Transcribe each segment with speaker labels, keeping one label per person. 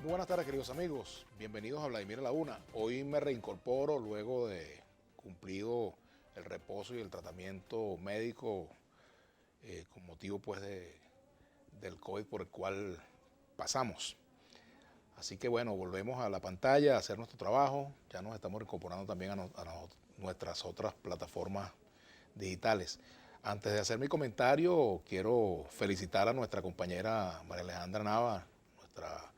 Speaker 1: Muy buenas tardes, queridos amigos. Bienvenidos a Vladimir a la Una. Hoy me reincorporo luego de cumplido el reposo y el tratamiento médico con motivo pues del COVID por el cual pasamos. Así que bueno, volvemos a la pantalla a hacer nuestro trabajo. Ya nos estamos incorporando también a nuestras otras plataformas digitales. Antes de hacer mi comentario, quiero felicitar a nuestra compañera María Alejandra Nava, nuestra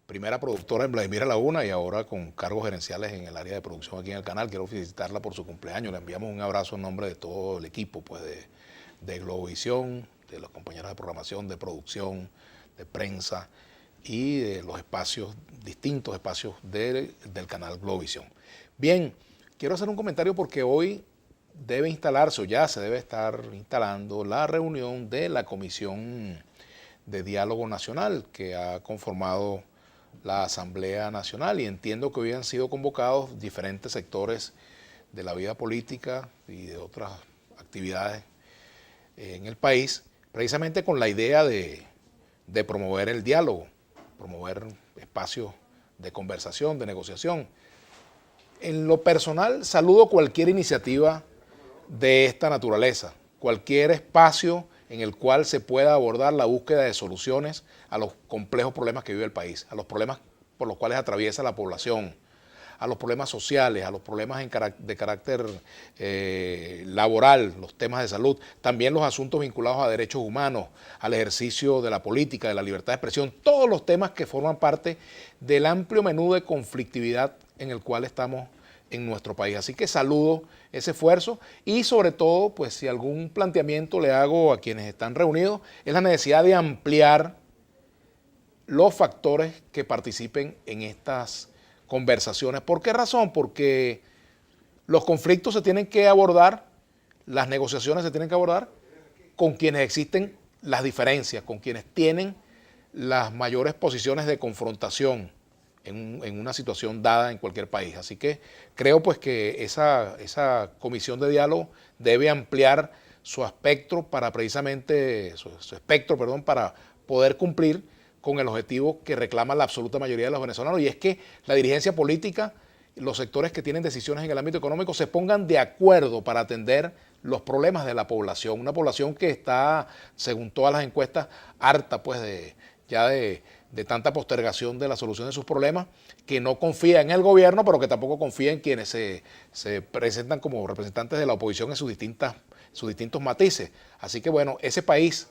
Speaker 1: primera productora en Vladimir a la Una y ahora con cargos gerenciales en el área de producción aquí en el canal. Quiero felicitarla por su cumpleaños. Le enviamos un abrazo en nombre de todo el equipo pues de Globovisión, de los compañeros de programación, de producción, de prensa y de los espacios, distintos espacios del canal Globovisión. Bien, quiero hacer un comentario porque hoy debe instalarse o ya se debe estar instalando la reunión de la Comisión de Diálogo Nacional que ha conformado la Asamblea Nacional, y entiendo que hoy han sido convocados diferentes sectores de la vida política y de otras actividades en el país, precisamente con la idea de promover el diálogo, promover espacios de conversación, de negociación. En lo personal, saludo cualquier iniciativa de esta naturaleza, cualquier espacio en el cual se pueda abordar la búsqueda de soluciones a los complejos problemas que vive el país, a los problemas por los cuales atraviesa la población, a los problemas sociales, a los problemas de carácter laboral, los temas de salud, también los asuntos vinculados a derechos humanos, al ejercicio de la política, de la libertad de expresión, todos los temas que forman parte del amplio menú de conflictividad en el cual estamos en nuestro país. Así que saludo ese esfuerzo y sobre todo, pues si algún planteamiento le hago a quienes están reunidos, es la necesidad de ampliar los factores que participen en estas conversaciones. ¿Por qué razón? Porque los conflictos se tienen que abordar, las negociaciones se tienen que abordar con quienes existen las diferencias, con quienes tienen las mayores posiciones de confrontación en una situación dada en cualquier país. Así que creo pues que esa comisión de diálogo debe ampliar su espectro para precisamente, para poder cumplir con el objetivo que reclama la absoluta mayoría de los venezolanos, y es que la dirigencia política, los sectores que tienen decisiones en el ámbito económico se pongan de acuerdo para atender los problemas de la población, una población que está, según todas las encuestas, harta pues de tanta postergación de la solución de sus problemas, que no confía en el gobierno, pero que tampoco confía en quienes se presentan como representantes de la oposición en sus distintos matices. Así que bueno, ese país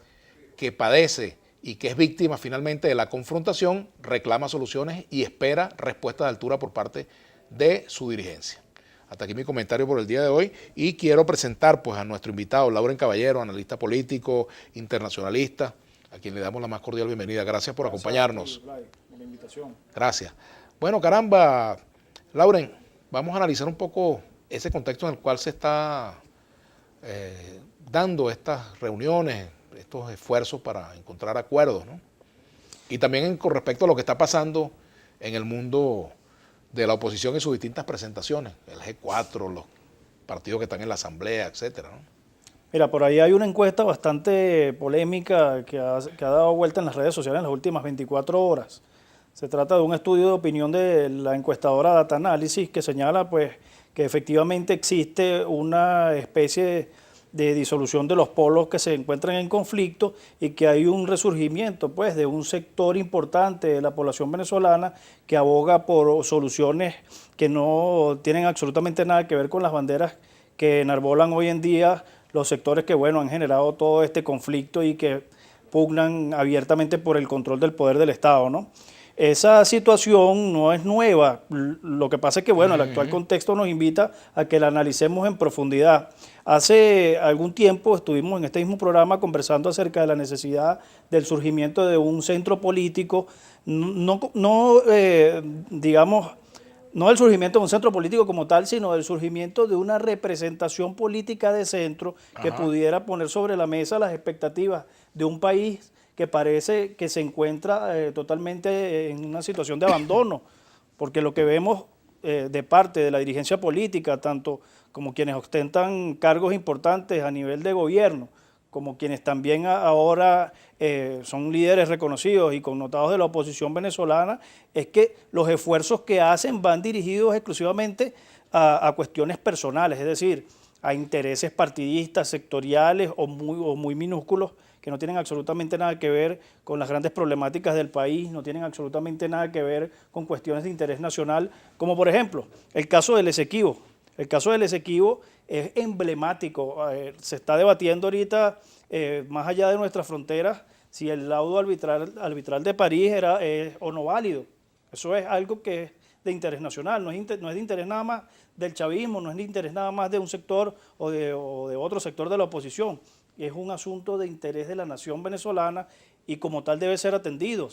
Speaker 1: que padece y que es víctima finalmente de la confrontación, reclama soluciones y espera respuestas de altura por parte de su dirigencia. Hasta aquí mi comentario por el día de hoy y quiero presentar pues a nuestro invitado, Lauren Caballero, analista político, internacionalista, a quien le damos la más cordial bienvenida. Gracias por acompañarnos.
Speaker 2: Por la invitación.
Speaker 1: Gracias. Bueno, caramba, Lauren, vamos a analizar un poco ese contexto en el cual se está dando estas reuniones, estos esfuerzos para encontrar acuerdos, ¿no? Y también con respecto a lo que está pasando en el mundo de la oposición y sus distintas presentaciones, el G4, los partidos que están en la asamblea, etcétera, ¿no?
Speaker 2: Mira, por ahí hay una encuesta bastante polémica que ha dado vuelta en las redes sociales en las últimas 24 horas. Se trata de un estudio de opinión de la encuestadora Data Analysis que señala pues, que efectivamente existe una especie de disolución de los polos que se encuentran en conflicto y que hay un resurgimiento pues, de un sector importante de la población venezolana que aboga por soluciones que no tienen absolutamente nada que ver con las banderas que enarbolan hoy en día los sectores que bueno, han generado todo este conflicto y que pugnan abiertamente por el control del poder del Estado, ¿no? Esa situación no es nueva, lo que pasa es que bueno, el actual contexto nos invita a que la analicemos en profundidad. Hace algún tiempo estuvimos en este mismo programa conversando acerca de la necesidad del surgimiento de un centro político, digamos, no del surgimiento de un centro político como tal, sino del surgimiento de una representación política de centro que pudiera poner sobre la mesa las expectativas de un país que parece que se encuentra totalmente en una situación de abandono, porque lo que vemos de parte de la dirigencia política, tanto como quienes ostentan cargos importantes a nivel de gobierno, como quienes también ahora son líderes reconocidos y connotados de la oposición venezolana, es que los esfuerzos que hacen van dirigidos exclusivamente a cuestiones personales, es decir, a intereses partidistas, sectoriales o muy minúsculos, que no tienen absolutamente nada que ver con las grandes problemáticas del país, no tienen absolutamente nada que ver con cuestiones de interés nacional, como por ejemplo el caso del Esequibo. El caso del Esequibo es emblemático, se está debatiendo ahorita, más allá de nuestras fronteras, si el laudo arbitral de París es o no válido. Eso es algo que es de interés nacional, no es de interés nada más del chavismo, no es de interés nada más de un sector o de otro sector de la oposición. Es un asunto de interés de la nación venezolana y como tal debe ser atendido,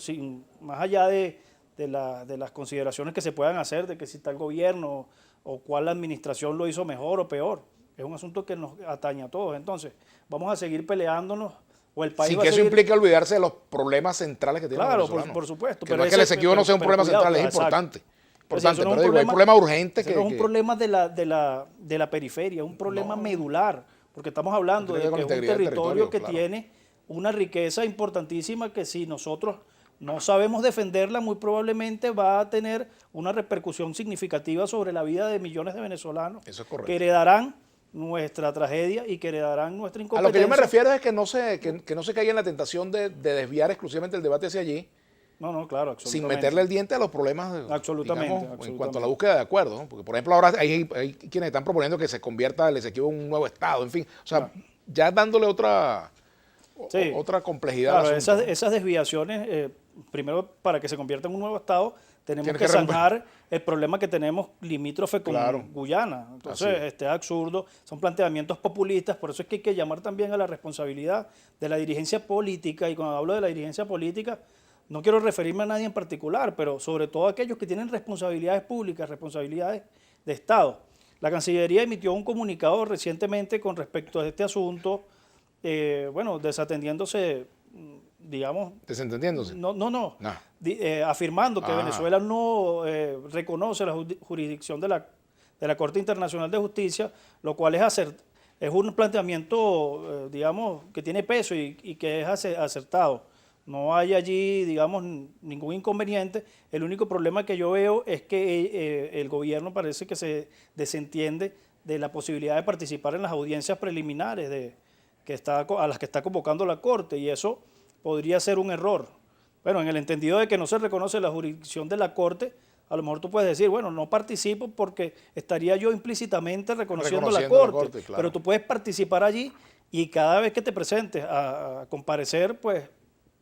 Speaker 2: más allá de las consideraciones que se puedan hacer de que si tal gobierno o cuál administración lo hizo mejor o peor. Es un asunto que nos atañe a todos. Entonces, vamos a seguir peleándonos o el país
Speaker 1: sin
Speaker 2: va
Speaker 1: que
Speaker 2: a
Speaker 1: eso
Speaker 2: seguir...
Speaker 1: implique olvidarse de los problemas centrales que tienen los
Speaker 2: Claro,
Speaker 1: venezolanos.
Speaker 2: por supuesto.
Speaker 1: Que no es que el Esequibo no sea un problema central, es importante.
Speaker 2: Importante,
Speaker 1: pero digo, hay problemas urgentes
Speaker 2: que... No es un problema de la periferia, es un problema medular, porque estamos hablando de que es un territorio que tiene una riqueza importantísima que si nosotros no sabemos defenderla, muy probablemente va a tener una repercusión significativa sobre la vida de millones de venezolanos.
Speaker 1: Eso es correcto.
Speaker 2: Que heredarán nuestra tragedia y que heredarán nuestra incompetencia.
Speaker 1: A lo que yo me refiero es que no se caiga en la tentación de desviar exclusivamente el debate hacia allí.
Speaker 2: No, claro, absolutamente.
Speaker 1: Sin meterle el diente a los problemas,
Speaker 2: absolutamente.
Speaker 1: En cuanto a la búsqueda de acuerdo, ¿no? Porque, por ejemplo, ahora hay quienes están proponiendo que se convierta el Esequibo en un nuevo Estado, en fin. O sea, ya dándole otra complejidad
Speaker 2: al
Speaker 1: asunto.
Speaker 2: Esas desviaciones, primero, para que se convierta en un nuevo Estado, tenemos que zanjar el problema que tenemos limítrofe con Guyana. Entonces, es absurdo, son planteamientos populistas, por eso es que hay que llamar también a la responsabilidad de la dirigencia política, y cuando hablo de la dirigencia política, no quiero referirme a nadie en particular, pero sobre todo a aquellos que tienen responsabilidades públicas, responsabilidades de Estado. La Cancillería emitió un comunicado recientemente con respecto a este asunto, desatendiéndose, digamos...
Speaker 1: ¿Desentendiéndose?
Speaker 2: No. Afirmando que Venezuela no reconoce la jurisdicción de la Corte Internacional de Justicia, lo cual es un planteamiento, que tiene peso y que es acertado. No hay allí, ningún inconveniente. El único problema que yo veo es que el gobierno parece que se desentiende de la posibilidad de participar en las audiencias preliminares a las que está convocando la Corte, y eso podría ser un error. Bueno, en el entendido de que no se reconoce la jurisdicción de la Corte, a lo mejor tú puedes decir, bueno, no participo porque estaría yo implícitamente reconociendo la Corte, claro. Pero tú puedes participar allí y cada vez que te presentes a comparecer, pues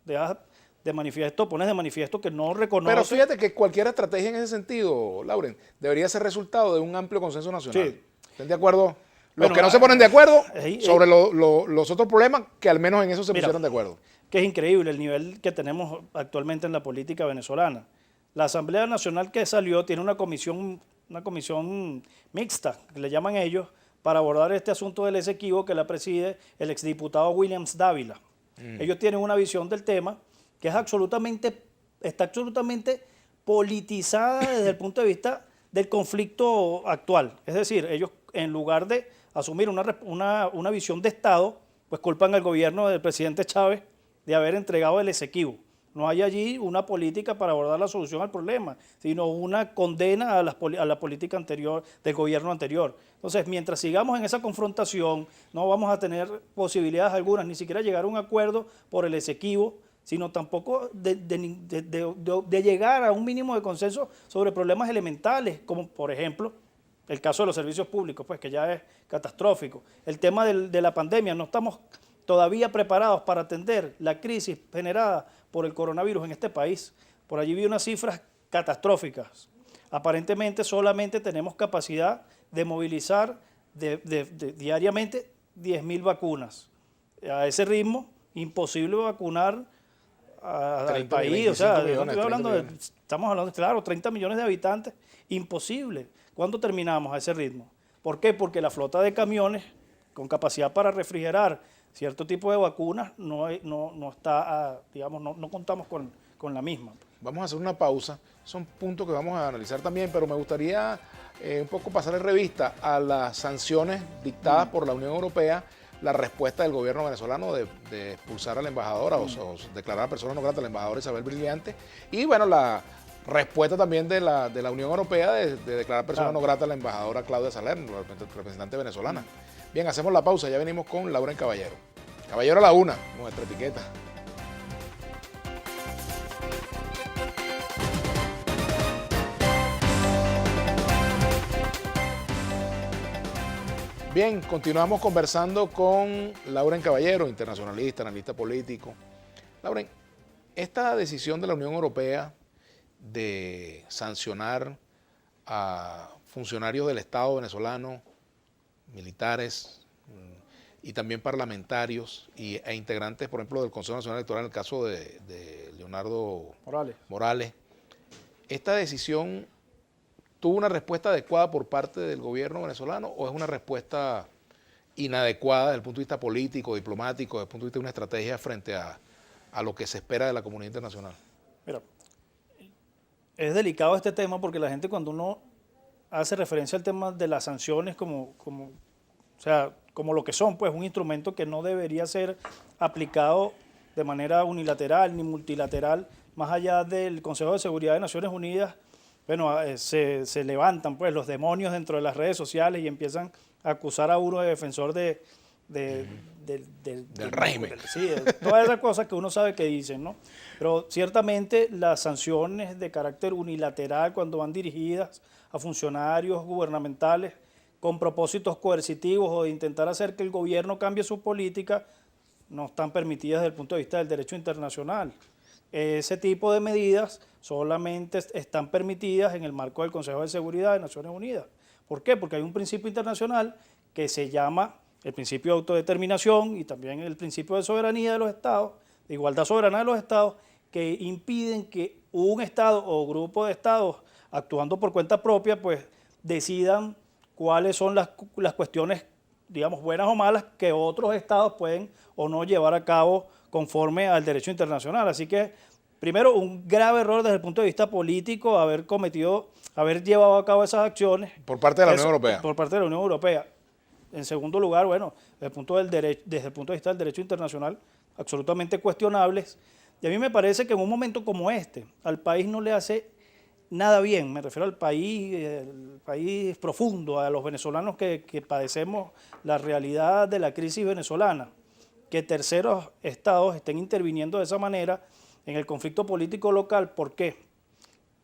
Speaker 2: pones de manifiesto que no reconoce.
Speaker 1: Pero fíjate que cualquier estrategia en ese sentido, Lauren, debería ser resultado de un amplio consenso nacional. Sí. ¿Estén de acuerdo? Los que no se ponen de acuerdo sobre los otros problemas, que al menos en eso se pusieron de acuerdo.
Speaker 2: Que es increíble el nivel que tenemos actualmente en la política venezolana. La Asamblea Nacional que salió tiene una comisión mixta, que le llaman ellos, para abordar este asunto del Esequibo, que la preside el exdiputado Williams Dávila. Ellos tienen una visión del tema que está absolutamente politizada desde el punto de vista del conflicto actual. Es decir, ellos, en lugar de asumir una visión de Estado, pues culpan al gobierno del presidente Chávez de haber entregado el Esequibo. No hay allí una política para abordar la solución al problema, sino una condena a la política anterior del gobierno anterior. Entonces, mientras sigamos en esa confrontación, no vamos a tener posibilidades algunas, ni siquiera llegar a un acuerdo por el Esequibo, sino tampoco de llegar a un mínimo de consenso sobre problemas elementales, como por ejemplo el caso de los servicios públicos, pues que ya es catastrófico. El tema de la pandemia, no estamos todavía preparados para atender la crisis generada por el coronavirus en este país. Por allí vi unas cifras catastróficas. Aparentemente solamente tenemos capacidad de movilizar diariamente 10.000 vacunas. A ese ritmo, imposible vacunar al país. O sea, estamos hablando de, claro, 30 millones de habitantes, imposible. ¿Cuándo terminamos a ese ritmo? ¿Por qué? Porque la flota de camiones con capacidad para refrigerar cierto tipo de vacunas no está, no contamos con la misma.
Speaker 1: Vamos a hacer una pausa, son puntos que vamos a analizar también, pero me gustaría un poco pasar en revista a las sanciones dictadas por la Unión Europea la respuesta del gobierno venezolano de expulsar a la embajadora o declarar a persona no grata a la embajadora Isabel Brillante. Y bueno, la respuesta también de la Unión Europea de declarar persona no grata a la embajadora Claudia Salerno, representante venezolana. Bien, hacemos la pausa, ya venimos con Lauren Caballero. Caballero a la una, nuestra etiqueta. Bien, continuamos conversando con Lauren Caballero, internacionalista, analista político. Lauren, esta decisión de la Unión Europea de sancionar a funcionarios del Estado venezolano, militares y también parlamentarios e integrantes, por ejemplo, del Consejo Nacional Electoral, en el caso de Leonardo Morales, esta decisión ¿tuvo una respuesta adecuada por parte del gobierno venezolano o es una respuesta inadecuada desde el punto de vista político, diplomático, desde el punto de vista de una estrategia frente a lo que se espera de la comunidad internacional?
Speaker 2: Mira, es delicado este tema porque la gente cuando uno hace referencia al tema de las sanciones como lo que son, pues un instrumento que no debería ser aplicado de manera unilateral ni multilateral, más allá del Consejo de Seguridad de Naciones Unidas. Bueno, se levantan pues los demonios dentro de las redes sociales y empiezan a acusar a uno de defensor del
Speaker 1: régimen.
Speaker 2: Sí, todas esas cosas que uno sabe que dicen, ¿no? Pero ciertamente las sanciones de carácter unilateral cuando van dirigidas a funcionarios gubernamentales con propósitos coercitivos o de intentar hacer que el gobierno cambie su política no están permitidas desde el punto de vista del derecho internacional. Ese tipo de medidas solamente están permitidas en el marco del Consejo de Seguridad de Naciones Unidas. ¿Por qué? Porque hay un principio internacional que se llama el principio de autodeterminación y también el principio de soberanía de los estados, de igualdad soberana de los estados, que impiden que un estado o grupo de estados actuando por cuenta propia pues decidan cuáles son las cuestiones, digamos, buenas o malas que otros estados pueden o no llevar a cabo conforme al derecho internacional. Así que, primero, un grave error desde el punto de vista político haber llevado a cabo esas acciones.
Speaker 1: Por parte de la Unión Europea.
Speaker 2: Por parte de la Unión Europea. En segundo lugar, bueno, desde el punto de vista del derecho internacional, absolutamente cuestionables. Y a mí me parece que en un momento como este, al país no le hace nada bien, me refiero al país profundo, a los venezolanos que padecemos la realidad de la crisis venezolana, que terceros estados estén interviniendo de esa manera en el conflicto político local. ¿Por qué?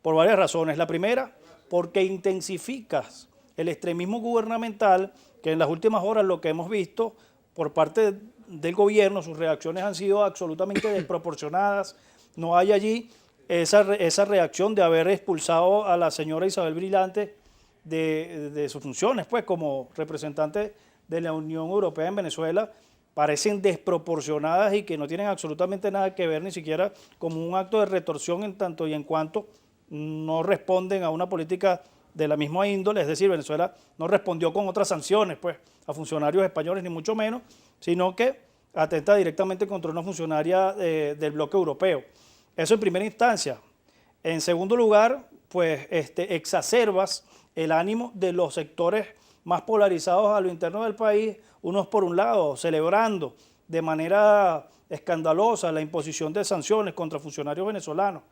Speaker 2: Por varias razones. La primera, porque intensificas el extremismo gubernamental, que en las últimas horas lo que hemos visto por parte del gobierno, sus reacciones han sido absolutamente desproporcionadas. No hay allí esa reacción de haber expulsado a la señora Isabel Brillante de sus funciones, pues como representante de la Unión Europea en Venezuela, parecen desproporcionadas y que no tienen absolutamente nada que ver ni siquiera como un acto de retorsión en tanto y en cuanto no responden a una política de la misma índole. Es decir, Venezuela no respondió con otras sanciones pues, a funcionarios españoles, ni mucho menos, sino que atenta directamente contra una funcionaria del bloque europeo. Eso en primera instancia. En segundo lugar, pues exacerbas el ánimo de los sectores más polarizados a lo interno del país, unos por un lado celebrando de manera escandalosa la imposición de sanciones contra funcionarios venezolanos,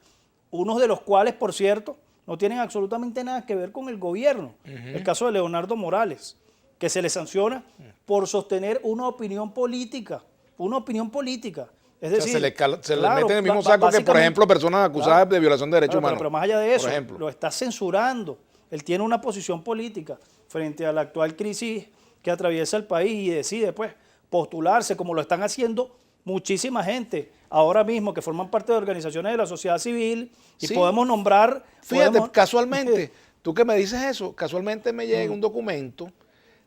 Speaker 2: unos de los cuales, por cierto, no tienen absolutamente nada que ver con el gobierno. El caso de Leonardo Morales, que se le sanciona por sostener una opinión política, Es decir,
Speaker 1: se le mete en el mismo saco que, por ejemplo, personas acusadas de violación de derechos humanos.
Speaker 2: Pero más allá de eso, lo está censurando. Él tiene una posición política frente a la actual crisis que atraviesa el país y decide pues postularse, como lo están haciendo muchísima gente ahora mismo que forman parte de organizaciones de la sociedad civil y podemos nombrar...
Speaker 1: Fíjate, casualmente, tú que me dices eso, casualmente me llega un documento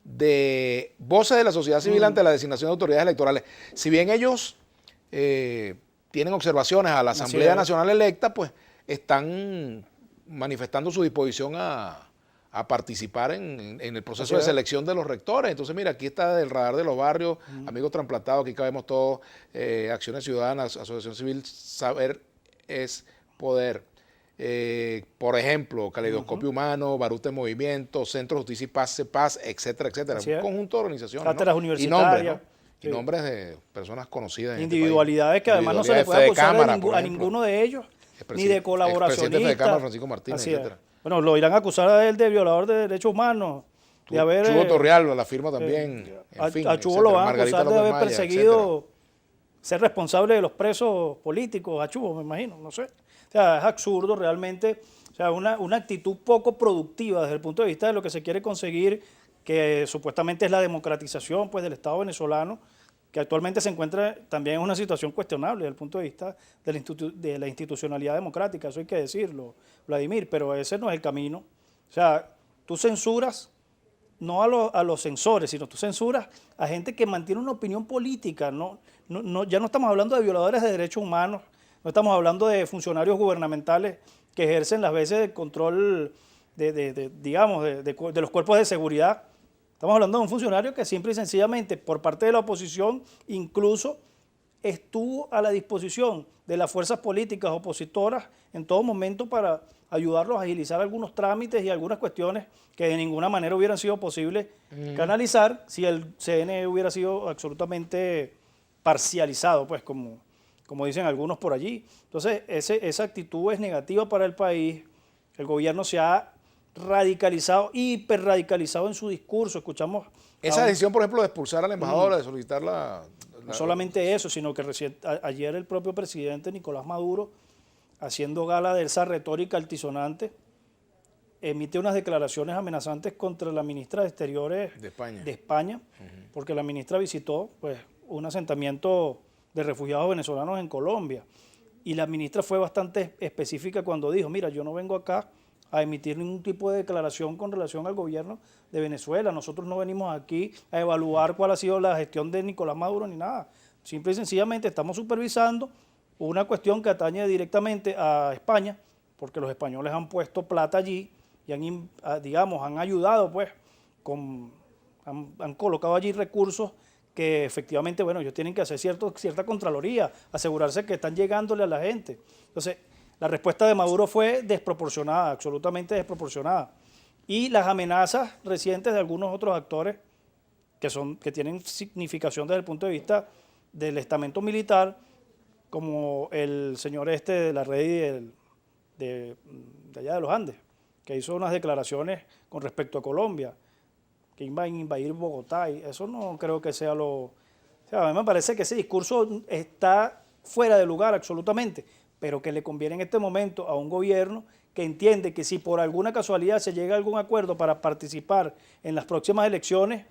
Speaker 1: de voces de la sociedad civil ante la designación de autoridades electorales. Si bien ellos tienen observaciones a la Asamblea Nacional electa, pues están manifestando su disposición a participar en el proceso de selección de los rectores. Entonces, mira, aquí está el radar de los barrios, amigos transplantados, aquí cabemos todos, Acciones Ciudadanas, Asociación Civil, Saber es Poder. Por ejemplo, Caleidoscopio Humano, Baruta en Movimiento, Centro de Justicia y Paz, CEPAS, etcétera, etcétera. Un conjunto de organizaciones.
Speaker 2: Cátedras universitarias.
Speaker 1: Y nombres, ¿no? Y nombres de personas conocidas en
Speaker 2: individualidades
Speaker 1: este
Speaker 2: que
Speaker 1: país.
Speaker 2: además no se le puede acusar a ninguno de ellos, ni de
Speaker 1: Expresidente
Speaker 2: colaboracionista.
Speaker 1: de Cámara, Francisco Martínez,
Speaker 2: Así es.
Speaker 1: etcétera.
Speaker 2: Bueno, lo irán a acusar a él de violador de derechos humanos, de haber...
Speaker 1: Chubo Torrealba, la firma también, en fin,
Speaker 2: a Chubo
Speaker 1: etcétera.
Speaker 2: lo van a
Speaker 1: Margarita
Speaker 2: acusar de
Speaker 1: López
Speaker 2: haber
Speaker 1: Maya,
Speaker 2: perseguido, ser responsable de los presos políticos, a Chubo, me imagino, no sé. O sea, es absurdo realmente, o sea, una actitud poco productiva desde el punto de vista de lo que se quiere conseguir, que supuestamente es la democratización pues, del Estado venezolano, que actualmente se encuentra también en una situación cuestionable desde el punto de vista de la institucionalidad democrática, eso hay que decirlo, Vladimir, pero ese no es el camino. O sea, tú censuras no a los censores, sino tú censuras a gente que mantiene una opinión política. Ya no estamos hablando de violadores de derechos humanos, no estamos hablando de funcionarios gubernamentales que ejercen las veces de control de los cuerpos de seguridad. Estamos hablando de un funcionario que simple y sencillamente, por parte de la oposición, incluso estuvo a la disposición de las fuerzas políticas opositoras en todo momento para ayudarlos a agilizar algunos trámites y algunas cuestiones que de ninguna manera hubieran sido posibles canalizar si el CNE hubiera sido absolutamente parcializado, pues como dicen algunos por allí. Entonces, esa actitud es negativa para el país. El gobierno se ha radicalizado, hiperradicalizado en su discurso. Escuchamos...
Speaker 1: Esa decisión, por ejemplo, de expulsar a la embajadora, de solicitar
Speaker 2: no solamente eso, sino que ayer el propio presidente Nicolás Maduro, haciendo gala de esa retórica altisonante, emite unas declaraciones amenazantes contra la ministra de Exteriores de España, porque la ministra visitó pues, un asentamiento de refugiados venezolanos en Colombia. Y la ministra fue bastante específica cuando dijo, mira, yo no vengo acá a emitir ningún tipo de declaración con relación al gobierno de Venezuela. Nosotros no venimos aquí a evaluar cuál ha sido la gestión de Nicolás Maduro ni nada. Simple y sencillamente estamos supervisando una cuestión que atañe directamente a España, porque los españoles han puesto plata allí y han ayudado, pues, han colocado allí recursos que efectivamente, bueno, ellos tienen que hacer cierta contraloría, asegurarse que están llegándole a la gente. Entonces, la respuesta de Maduro fue desproporcionada, absolutamente desproporcionada. Y las amenazas recientes de algunos otros actores que tienen significación desde el punto de vista del estamento militar, como el señor de la red de allá de los Andes, que hizo unas declaraciones con respecto a Colombia, que iba a invadir Bogotá, y eso no creo que sea o sea, a mí me parece que ese discurso está fuera de lugar absolutamente, pero que le conviene en este momento a un gobierno que entiende que si por alguna casualidad se llega a algún acuerdo para participar en las próximas elecciones,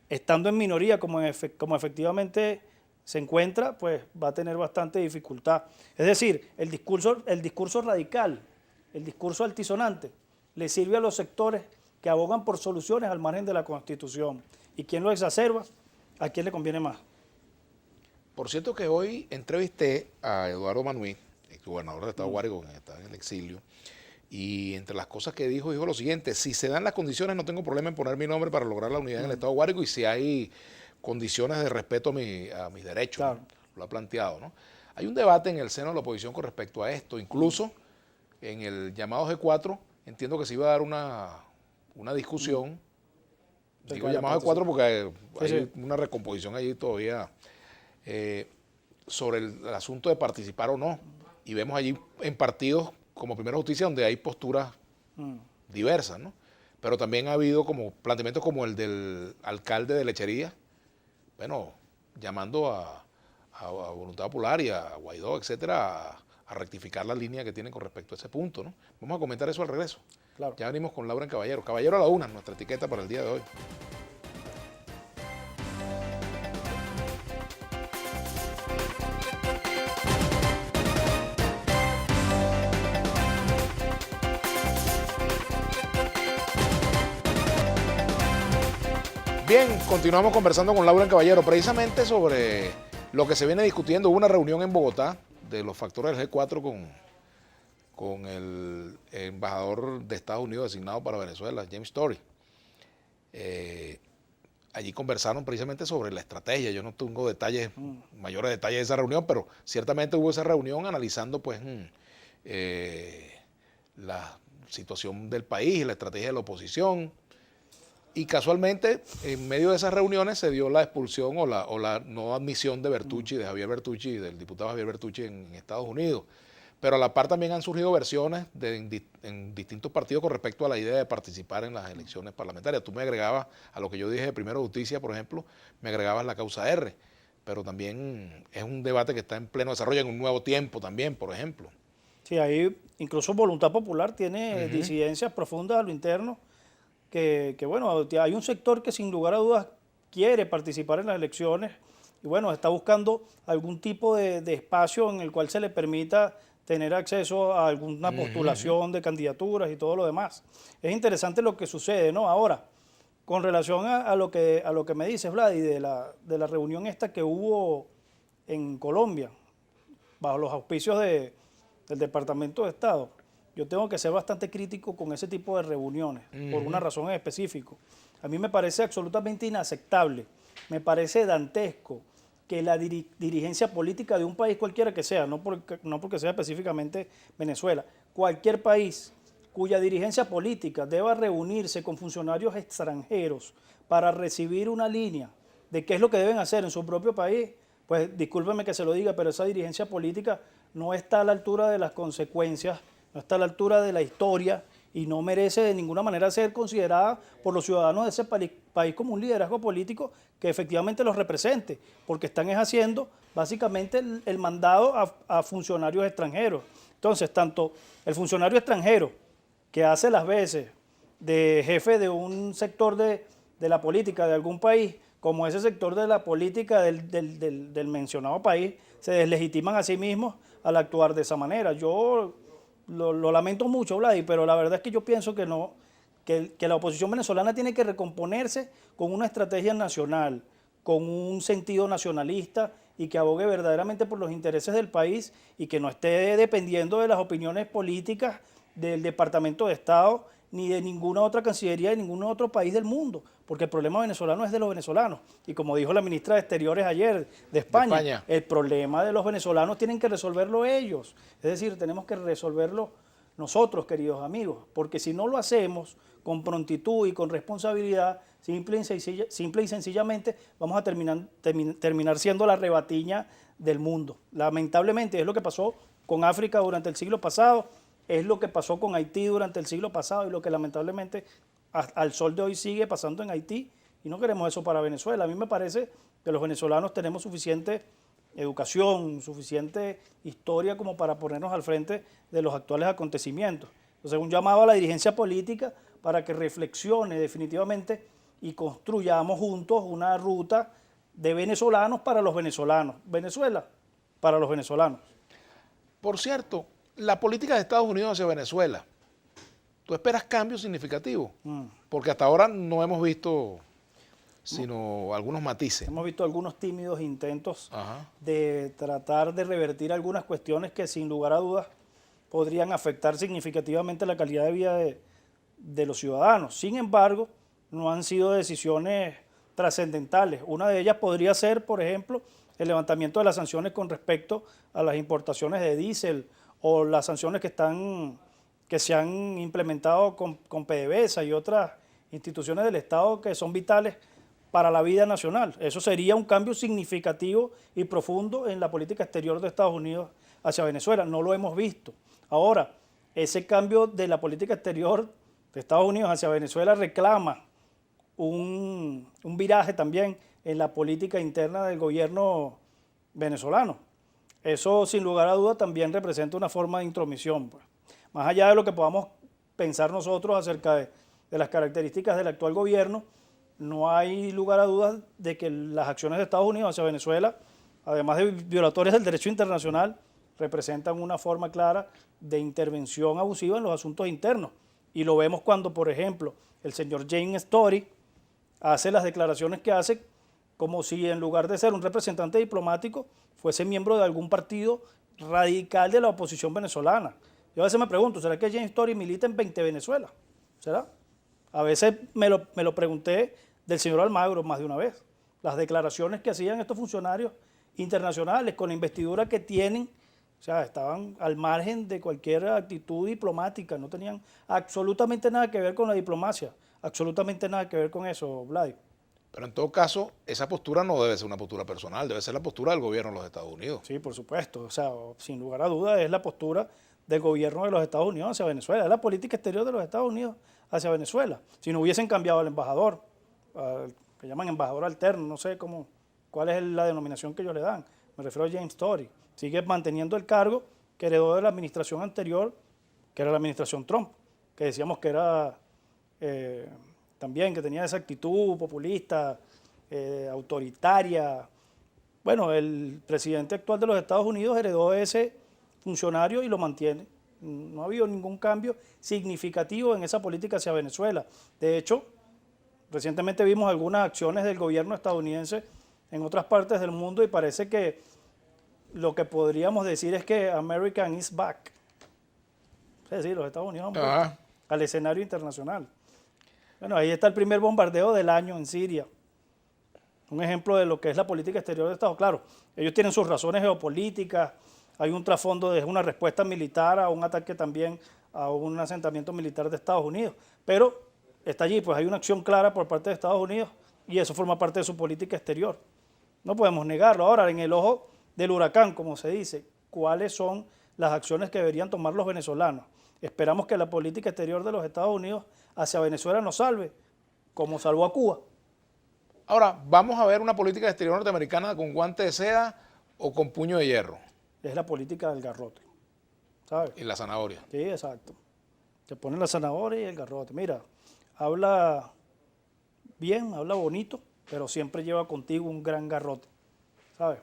Speaker 2: estando en minoría como efectivamente se encuentra, pues va a tener bastante dificultad. Es decir, el discurso radical, el discurso altisonante, le sirve a los sectores que abogan por soluciones al margen de la Constitución. ¿Y quién lo exacerba? ¿A quién le conviene más?
Speaker 1: Por cierto que hoy entrevisté a Eduardo Manuí, el gobernador del estado de Guárico, que está en el exilio, y entre las cosas que dijo lo siguiente: si se dan las condiciones no tengo problema en poner mi nombre para lograr la unidad en el estado de Guárico, y si hay condiciones de respeto a mis derechos,
Speaker 2: claro.
Speaker 1: ¿no? Lo ha planteado, ¿no? Hay un debate en el seno de la oposición con respecto a esto, incluso en el llamado G4, entiendo que se iba a dar una discusión, digo llamado G4 porque hay una recomposición allí todavía, sobre el asunto de participar o no, y vemos allí en partidos como Primera Justicia donde hay posturas diversas, ¿no? Pero también ha habido como planteamientos como el del alcalde de Lechería, bueno, llamando a Voluntad Popular y a Guaidó, etcétera, a rectificar la línea que tienen con respecto a ese punto, ¿no? Vamos a comentar eso al regreso.
Speaker 2: Claro.
Speaker 1: Ya venimos con Laura en Caballero. Caballero a la 1, nuestra etiqueta para el día de hoy. Bien, continuamos conversando con Laura en Caballero, precisamente sobre lo que se viene discutiendo. Hubo una reunión en Bogotá de los factores del G4 con el embajador de Estados Unidos designado para Venezuela, James Story. Allí conversaron precisamente sobre la estrategia. Yo no tengo mayores detalles de esa reunión, pero ciertamente hubo esa reunión analizando pues la situación del país, la estrategia de la oposición. Y casualmente, en medio de esas reuniones se dio la expulsión o la no admisión de Bertucci, de Javier Bertucci, del diputado Javier Bertucci en Estados Unidos. Pero a la par también han surgido versiones en distintos partidos con respecto a la idea de participar en las elecciones parlamentarias. Tú me agregabas a lo que yo dije de Primero Justicia, por ejemplo, me agregabas la causa R, pero también es un debate que está en pleno desarrollo en un nuevo tiempo también, por ejemplo.
Speaker 2: Sí, ahí incluso Voluntad Popular tiene disidencias profundas a lo interno, que bueno, hay un sector que sin lugar a dudas quiere participar en las elecciones y bueno, está buscando algún tipo de espacio en el cual se le permita tener acceso a alguna postulación de candidaturas y todo lo demás. Es interesante lo que sucede, ¿no? Ahora, con relación a lo que me dices, Vladi, de la reunión esta que hubo en Colombia, bajo los auspicios del Departamento de Estado, yo tengo que ser bastante crítico con ese tipo de reuniones, por una razón en específico. A mí me parece absolutamente inaceptable, me parece dantesco que la dirigencia política de un país cualquiera que sea, no porque sea específicamente Venezuela, cualquier país cuya dirigencia política deba reunirse con funcionarios extranjeros para recibir una línea de qué es lo que deben hacer en su propio país, pues discúlpeme que se lo diga, pero esa dirigencia política no está a la altura de las consecuencias, no está a la altura de la historia y no merece de ninguna manera ser considerada por los ciudadanos de ese país como un liderazgo político que efectivamente los represente, porque están haciendo básicamente el mandado a funcionarios extranjeros. Entonces, tanto el funcionario extranjero que hace las veces de jefe de un sector de la política de algún país, como ese sector de la política del mencionado país, se deslegitiman a sí mismos al actuar de esa manera. Yo lo lamento mucho, Vladi, pero la verdad es que yo pienso que no, que la oposición venezolana tiene que recomponerse con una estrategia nacional, con un sentido nacionalista y que abogue verdaderamente por los intereses del país y que no esté dependiendo de las opiniones políticas del Departamento de Estado ni de ninguna otra cancillería de ningún otro país del mundo, porque el problema venezolano es de los venezolanos. Y como dijo la ministra de Exteriores ayer de España, el problema de los venezolanos tienen que resolverlo ellos. Es decir, tenemos que resolverlo nosotros, queridos amigos, porque si no lo hacemos con prontitud y con responsabilidad, simple y sencillamente vamos a terminar siendo la rebatiña del mundo. Lamentablemente es lo que pasó con África durante el siglo pasado, es lo que pasó con Haití durante el siglo pasado y lo que lamentablemente al sol de hoy sigue pasando en Haití y no queremos eso para Venezuela. A mí me parece que los venezolanos tenemos suficiente educación, suficiente historia como para ponernos al frente de los actuales acontecimientos. Entonces, un llamado a la dirigencia política para que reflexione definitivamente y construyamos juntos una ruta de venezolanos para los venezolanos. Venezuela para los venezolanos.
Speaker 1: Por cierto, la política de Estados Unidos hacia Venezuela, ¿tú esperas cambios significativos? Porque hasta ahora no hemos visto sino algunos matices.
Speaker 2: Hemos visto algunos tímidos intentos de tratar de revertir algunas cuestiones que sin lugar a dudas podrían afectar significativamente la calidad de vida de los ciudadanos. Sin embargo, no han sido decisiones trascendentales. Una de ellas podría ser, por ejemplo, el levantamiento de las sanciones con respecto a las importaciones de diésel o las sanciones que se han implementado con PDVSA y otras instituciones del Estado que son vitales para la vida nacional. Eso sería un cambio significativo y profundo en la política exterior de Estados Unidos hacia Venezuela. No lo hemos visto. Ahora, ese cambio de la política exterior de Estados Unidos hacia Venezuela reclama un viraje también en la política interna del gobierno venezolano. Eso, sin lugar a duda, también representa una forma de intromisión, pues. Más allá de lo que podamos pensar nosotros acerca de las características del actual gobierno, no hay lugar a dudas de que las acciones de Estados Unidos hacia Venezuela, además de violatorias del derecho internacional, representan una forma clara de intervención abusiva en los asuntos internos. Y lo vemos cuando, por ejemplo, el señor James Story hace las declaraciones que hace como si en lugar de ser un representante diplomático fuese miembro de algún partido radical de la oposición venezolana. Yo a veces me pregunto, ¿será que James Story milita en 20 Venezuela? ¿Será? A veces me lo pregunté del señor Almagro más de una vez. Las declaraciones que hacían estos funcionarios internacionales con la investidura que tienen, o sea, estaban al margen de cualquier actitud diplomática, no tenían absolutamente nada que ver con la diplomacia. absolutamente nada que ver con eso, Vlad.
Speaker 1: Pero en todo caso, esa postura no debe ser una postura personal, debe ser la postura del gobierno de los Estados Unidos.
Speaker 2: Sí, por supuesto. O sea, sin lugar a dudas es la postura del gobierno de los Estados Unidos hacia Venezuela, es la política exterior de los Estados Unidos hacia Venezuela. Si no hubiesen cambiado al embajador, que llaman embajador alterno, no sé cuál es la denominación que ellos le dan. Me refiero a James Tory. Sigue manteniendo el cargo que heredó de la administración anterior, que era la administración Trump, que decíamos que era también, que tenía esa actitud populista, autoritaria. Bueno, el presidente actual de los Estados Unidos heredó ese funcionario y lo mantiene. No ha habido ningún cambio significativo en esa política hacia Venezuela. De hecho, recientemente vimos algunas acciones del gobierno estadounidense en otras partes del mundo y parece que lo que podríamos decir es que American is back. Es decir, los Estados Unidos han vuelto al escenario internacional. Bueno, ahí está el primer bombardeo del año en Siria. Un ejemplo de lo que es la política exterior de Estados. Claro, ellos tienen sus razones geopolíticas, hay un trasfondo de una respuesta militar a un ataque también a un asentamiento militar de Estados Unidos, pero está allí, pues hay una acción clara por parte de Estados Unidos y eso forma parte de su política exterior. No podemos negarlo. Ahora, en el ojo del huracán, como se dice, ¿cuáles son las acciones que deberían tomar los venezolanos? Esperamos que la política exterior de los Estados Unidos hacia Venezuela nos salve, como salvó a Cuba.
Speaker 1: Ahora, ¿vamos a ver una política exterior norteamericana con guante de seda o con puño de hierro?
Speaker 2: Es la política del garrote, ¿sabes?
Speaker 1: Y la zanahoria.
Speaker 2: Sí, exacto. Te ponen la zanahoria y el garrote. Mira, habla bien, habla bonito, pero siempre lleva contigo un gran garrote, ¿sabes?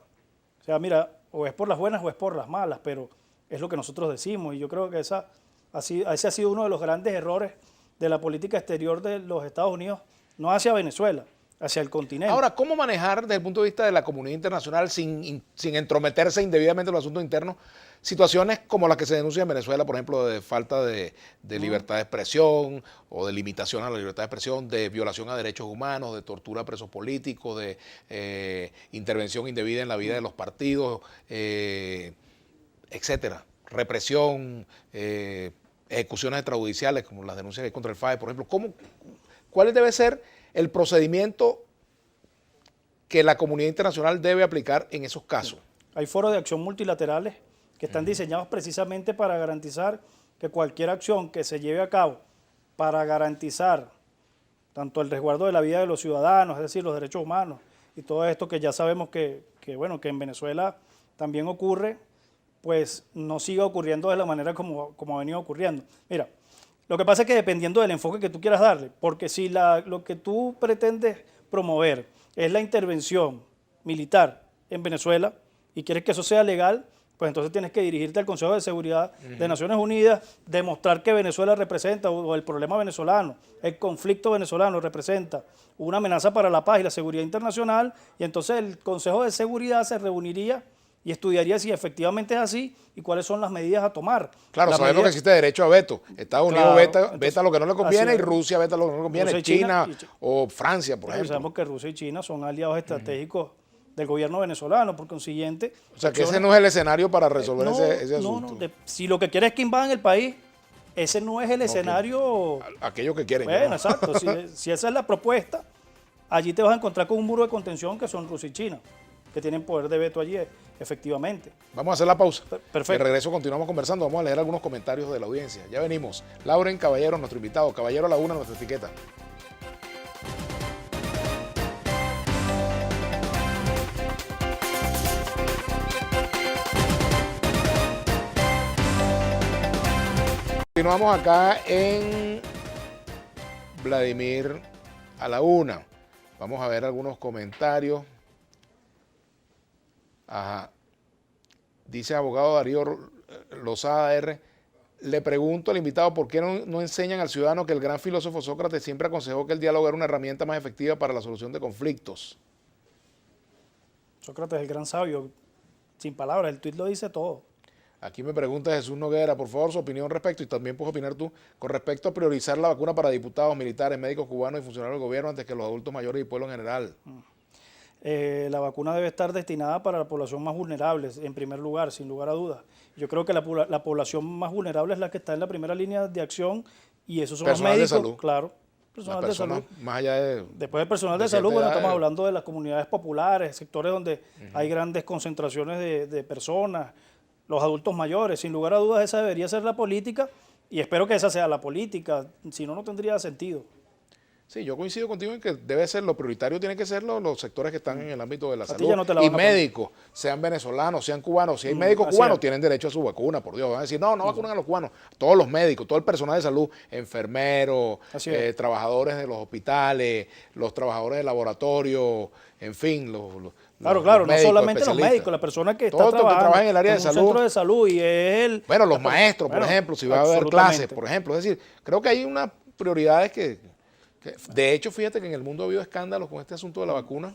Speaker 2: O sea, mira, o es por las buenas o es por las malas, pero es lo que nosotros decimos y yo creo que ese ha sido uno de los grandes errores de la política exterior de los Estados Unidos, no hacia Venezuela, hacia el continente.
Speaker 1: Ahora, ¿cómo manejar desde el punto de vista de la comunidad internacional sin entrometerse indebidamente en los asuntos internos situaciones como las que se denuncian en Venezuela, por ejemplo, de falta de libertad de expresión o de limitación a la libertad de expresión, de violación a derechos humanos, de tortura a presos políticos, de intervención indebida en la vida de los partidos, etcétera, represión, ejecuciones extrajudiciales como las denuncias que hay contra el FAE, por ejemplo? ¿Cuál debe ser el procedimiento que la comunidad internacional debe aplicar en esos casos?
Speaker 2: Hay foros de acción multilaterales que están diseñados precisamente para garantizar que cualquier acción que se lleve a cabo para garantizar tanto el resguardo de la vida de los ciudadanos, es decir, los derechos humanos y todo esto que ya sabemos que en Venezuela también ocurre, pues no siga ocurriendo de la manera como ha venido ocurriendo. Mira, lo que pasa es que dependiendo del enfoque que tú quieras darle, porque si lo que tú pretendes promover es la intervención militar en Venezuela y quieres que eso sea legal, pues entonces tienes que dirigirte al Consejo de Seguridad de Naciones Unidas, demostrar que Venezuela representa, o el problema venezolano, el conflicto venezolano representa una amenaza para la paz y la seguridad internacional, y entonces el Consejo de Seguridad se reuniría y estudiaría si efectivamente es así y cuáles son las medidas a tomar.
Speaker 1: Claro, sabemos que existe derecho a veto. Estados Unidos veta lo que no le conviene y Rusia veta lo que no le conviene, China o Francia, por ejemplo.
Speaker 2: Sabemos que Rusia y China son aliados estratégicos del gobierno venezolano, por consiguiente.
Speaker 1: O sea, que ese no es el escenario para resolver ese asunto.
Speaker 2: No, si lo que quiere es que invadan el país, ese no es el escenario.
Speaker 1: Aquello que quieren.
Speaker 2: Bueno, exacto. Si esa es la propuesta, allí te vas a encontrar con un muro de contención que son Rusia y China, que tienen poder de veto allí, efectivamente.
Speaker 1: Vamos a hacer la pausa.
Speaker 2: Perfecto.
Speaker 1: De regreso continuamos conversando. Vamos a leer algunos comentarios de la audiencia. Ya venimos. Lauren Caballero, nuestro invitado. Caballero a la una, nuestra etiqueta. Continuamos acá en Vladimir a la una. Vamos a ver algunos comentarios. Ajá. Dice abogado Darío Lozada R. Le pregunto al invitado por qué no enseñan al ciudadano que el gran filósofo Sócrates siempre aconsejó que el diálogo era una herramienta más efectiva para la solución de conflictos.
Speaker 2: Sócrates, el gran sabio, sin palabras, el tuit lo dice todo.
Speaker 1: Aquí me pregunta Jesús Noguera, por favor, su opinión respecto, y también puedes opinar tú, con respecto a priorizar la vacuna para diputados, militares, médicos cubanos y funcionarios del gobierno antes que los adultos mayores y pueblo en general.
Speaker 2: La vacuna debe estar destinada para la población más vulnerable, en primer lugar, sin lugar a dudas. Yo creo que la población más vulnerable es la que está en la primera línea de acción y esos son
Speaker 1: personal
Speaker 2: los médicos,
Speaker 1: de salud.
Speaker 2: claro, personal de
Speaker 1: personas,
Speaker 2: salud.
Speaker 1: más allá de...
Speaker 2: Después del personal
Speaker 1: de
Speaker 2: de salud,
Speaker 1: cierta
Speaker 2: bueno,
Speaker 1: edad,
Speaker 2: estamos hablando de las comunidades populares, sectores donde hay grandes concentraciones de personas, los adultos mayores. Sin lugar a dudas, esa debería ser la política y espero que esa sea la política, si no, no tendría sentido.
Speaker 1: Sí, yo coincido contigo en que debe ser, lo prioritario tiene que ser los sectores que están en el ámbito de la
Speaker 2: A ti
Speaker 1: salud.
Speaker 2: ya no te la
Speaker 1: Y
Speaker 2: van a poner.
Speaker 1: médicos, sean venezolanos, sean cubanos. Si hay médicos
Speaker 2: así
Speaker 1: cubanos,
Speaker 2: es.
Speaker 1: tienen derecho a su vacuna, por Dios. Van a decir, no vacunan a los cubanos. Todos los médicos, todo el personal de salud, enfermeros,
Speaker 2: Así es.
Speaker 1: trabajadores de los hospitales, los trabajadores de laboratorio, en fin,
Speaker 2: Claro,
Speaker 1: los
Speaker 2: no
Speaker 1: médicos,
Speaker 2: solamente los
Speaker 1: especialistas.
Speaker 2: médicos, la persona que está
Speaker 1: Todo el que
Speaker 2: trabajando
Speaker 1: trabaja en el área de
Speaker 2: un
Speaker 1: salud.
Speaker 2: centro de salud y es el...
Speaker 1: Bueno, los maestros, por
Speaker 2: bueno,
Speaker 1: ejemplo, si va a haber
Speaker 2: absolutamente.
Speaker 1: clases, por ejemplo. Es decir, creo que hay unas prioridades de hecho, fíjate que en el mundo ha habido escándalos con este asunto de la vacuna.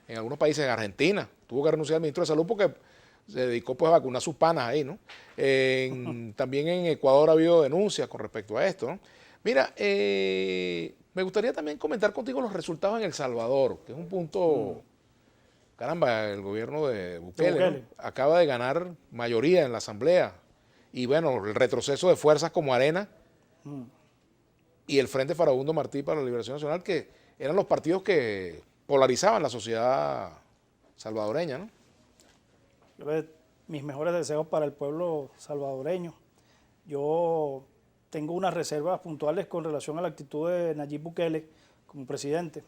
Speaker 1: En algunos países, en Argentina, tuvo que renunciar el ministro de Salud porque se dedicó pues a vacunar a sus panas ahí, ¿no? También en Ecuador ha habido denuncias con respecto a esto, ¿no? Mira, me gustaría también comentar contigo los resultados en El Salvador, que es un punto... Caramba, el gobierno de Bukele, ¿no? Acaba de ganar mayoría en la asamblea. Y bueno, el retroceso de fuerzas como Arena y el Frente Farabundo Martí para la Liberación Nacional, que eran los partidos que polarizaban la sociedad salvadoreña, ¿no?
Speaker 2: Mis mejores deseos para el pueblo salvadoreño. Yo tengo unas reservas puntuales con relación a la actitud de Nayib Bukele como presidente.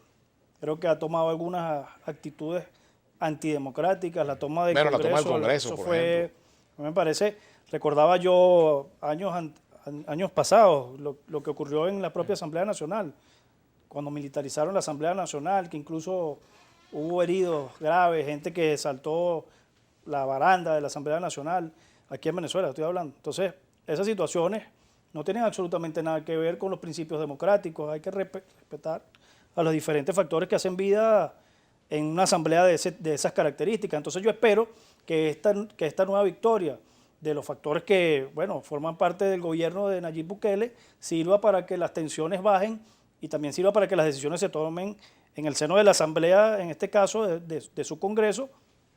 Speaker 2: Creo que ha tomado algunas actitudes antidemocráticas, la toma del Congreso.
Speaker 1: La toma del Congreso,
Speaker 2: eso
Speaker 1: por
Speaker 2: fue,
Speaker 1: ejemplo.
Speaker 2: me parece, recordaba yo años pasados lo que ocurrió en la propia Asamblea Nacional, cuando militarizaron la Asamblea Nacional, que incluso hubo heridos graves, gente que saltó la baranda de la Asamblea Nacional, aquí en Venezuela estoy hablando. Entonces, esas situaciones no tienen absolutamente nada que ver con los principios democráticos, hay que respetar a los diferentes factores que hacen vida en una asamblea de esas características. Entonces yo espero que esta nueva victoria de los factores que, bueno, forman parte del gobierno de Nayib Bukele sirva para que las tensiones bajen y también sirva para que las decisiones se tomen en el seno de la asamblea, en este caso de su Congreso,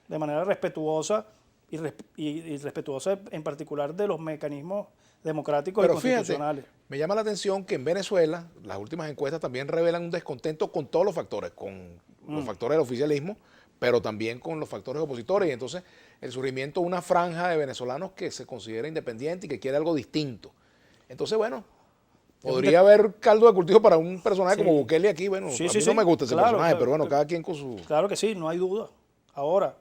Speaker 2: de manera respetuosa y respetuosa en particular de los mecanismos democráticos y constitucionales.
Speaker 1: Fíjate, me llama la atención que en Venezuela las últimas encuestas también revelan un descontento con todos los factores, con los factores del oficialismo, pero también con los factores opositores. Y entonces el surgimiento de una franja de venezolanos que se considera independiente y que quiere algo distinto. Entonces, bueno, podría haber caldo de cultivo para un personaje como Bukele aquí. Bueno, a mí no me gusta ese personaje, pero bueno, cada quien con su...
Speaker 2: Claro que sí, no hay duda. Ahora,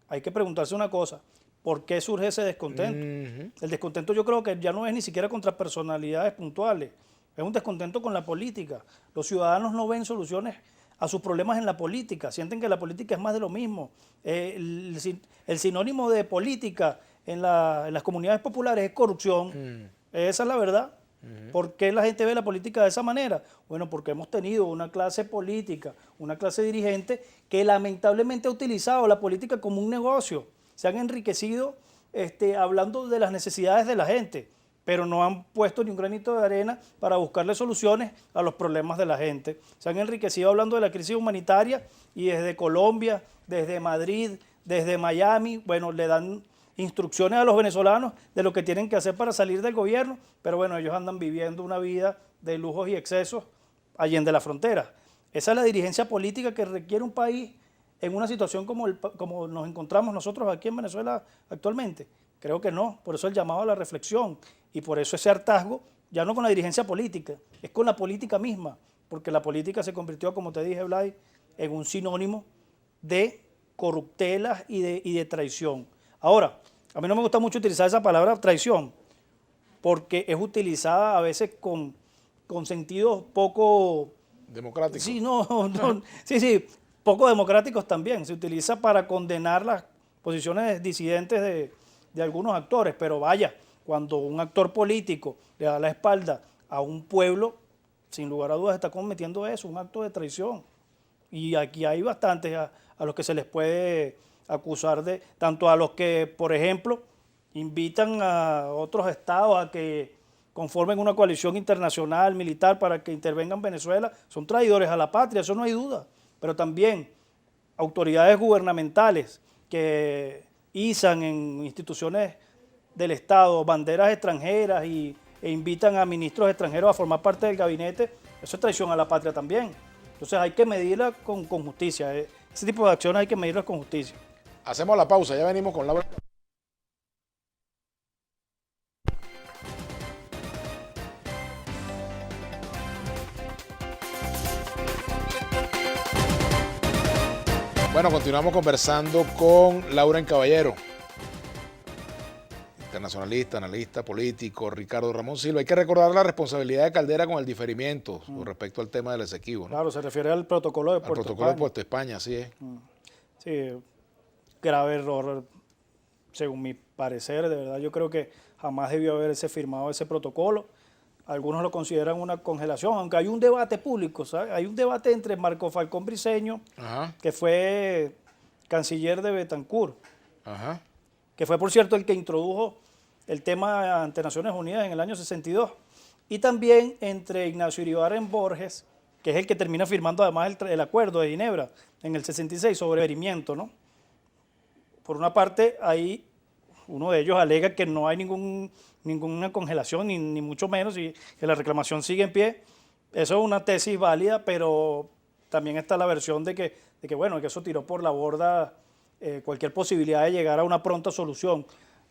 Speaker 2: hay que preguntarse una cosa. ¿Por qué surge ese descontento? El descontento yo creo que ya no es ni siquiera contra personalidades puntuales, es un descontento con la política. Los ciudadanos no ven soluciones a sus problemas en la política, sienten que la política es más de lo mismo. El sinónimo de política en las comunidades populares es corrupción, esa es la verdad. ¿Por qué la gente ve la política de esa manera? Bueno, porque hemos tenido una clase política, una clase dirigente que lamentablemente ha utilizado la política como un negocio. Se han enriquecido hablando de las necesidades de la gente, pero no han puesto ni un granito de arena para buscarle soluciones a los problemas de la gente. Se han enriquecido hablando de la crisis humanitaria y desde Colombia, desde Madrid, desde Miami, bueno, le dan instrucciones a los venezolanos de lo que tienen que hacer para salir del gobierno, pero bueno, ellos andan viviendo una vida de lujos y excesos allende la frontera. Esa es la dirigencia política que requiere un país en una situación como nos encontramos nosotros aquí en Venezuela actualmente. Creo que no, por eso el llamado a la reflexión y por eso ese hartazgo, ya no con la dirigencia política, es con la política misma, porque la política se convirtió, como te dije, Vlad, en un sinónimo de corruptelas y de traición. Ahora, a mí no me gusta mucho utilizar esa palabra traición, porque es utilizada a veces con sentidos poco...
Speaker 1: democráticos.
Speaker 2: Sí, sí, poco democráticos también. Se utiliza para condenar las posiciones disidentes de algunos actores, pero vaya, cuando un actor político le da la espalda a un pueblo, sin lugar a dudas está cometiendo eso, un acto de traición. Y aquí hay bastantes a los que se les puede acusar de, tanto a los que, por ejemplo, invitan a otros estados a que conformen una coalición internacional militar para que intervenga en Venezuela, son traidores a la patria, eso no hay duda. Pero también autoridades gubernamentales que izan en instituciones del Estado banderas extranjeras e invitan a ministros extranjeros a formar parte del gabinete, Eso es traición a la patria también. Entonces hay que medirla con justicia. Ese tipo de acciones hay que medirlas con justicia.
Speaker 1: Hacemos la pausa, ya venimos con Laura. Bueno, continuamos conversando con Laura Caballero, internacionalista, analista, político, Ricardo Ramón Silva. Hay que recordar la responsabilidad de Caldera con el diferimiento con respecto al tema del Esequibo, ¿no?
Speaker 2: Claro, se refiere al protocolo de Puerto
Speaker 1: Al protocolo de
Speaker 2: España.
Speaker 1: Puerto España, así es.
Speaker 2: Sí, grave error, según mi parecer. De verdad, yo creo que jamás debió haberse firmado ese protocolo. Algunos lo consideran una congelación, aunque hay un debate público, ¿sabes? Hay un debate entre Marco Falcón Briceño,
Speaker 1: Ajá,
Speaker 2: que fue canciller de Betancourt,
Speaker 1: ajá.
Speaker 2: que fue, por cierto, el que introdujo el tema ante Naciones Unidas en el año 62, y también entre Ignacio Iribarren Borges, que es el que termina firmando además el acuerdo de Ginebra en el 66 sobre herimiento, ¿no? Por una parte, ahí uno de ellos alega que no hay ninguna congelación, ni mucho menos, y que la reclamación sigue en pie. Eso es una tesis válida, pero también está la versión de que bueno, que eso tiró por la borda cualquier posibilidad de llegar a una pronta solución.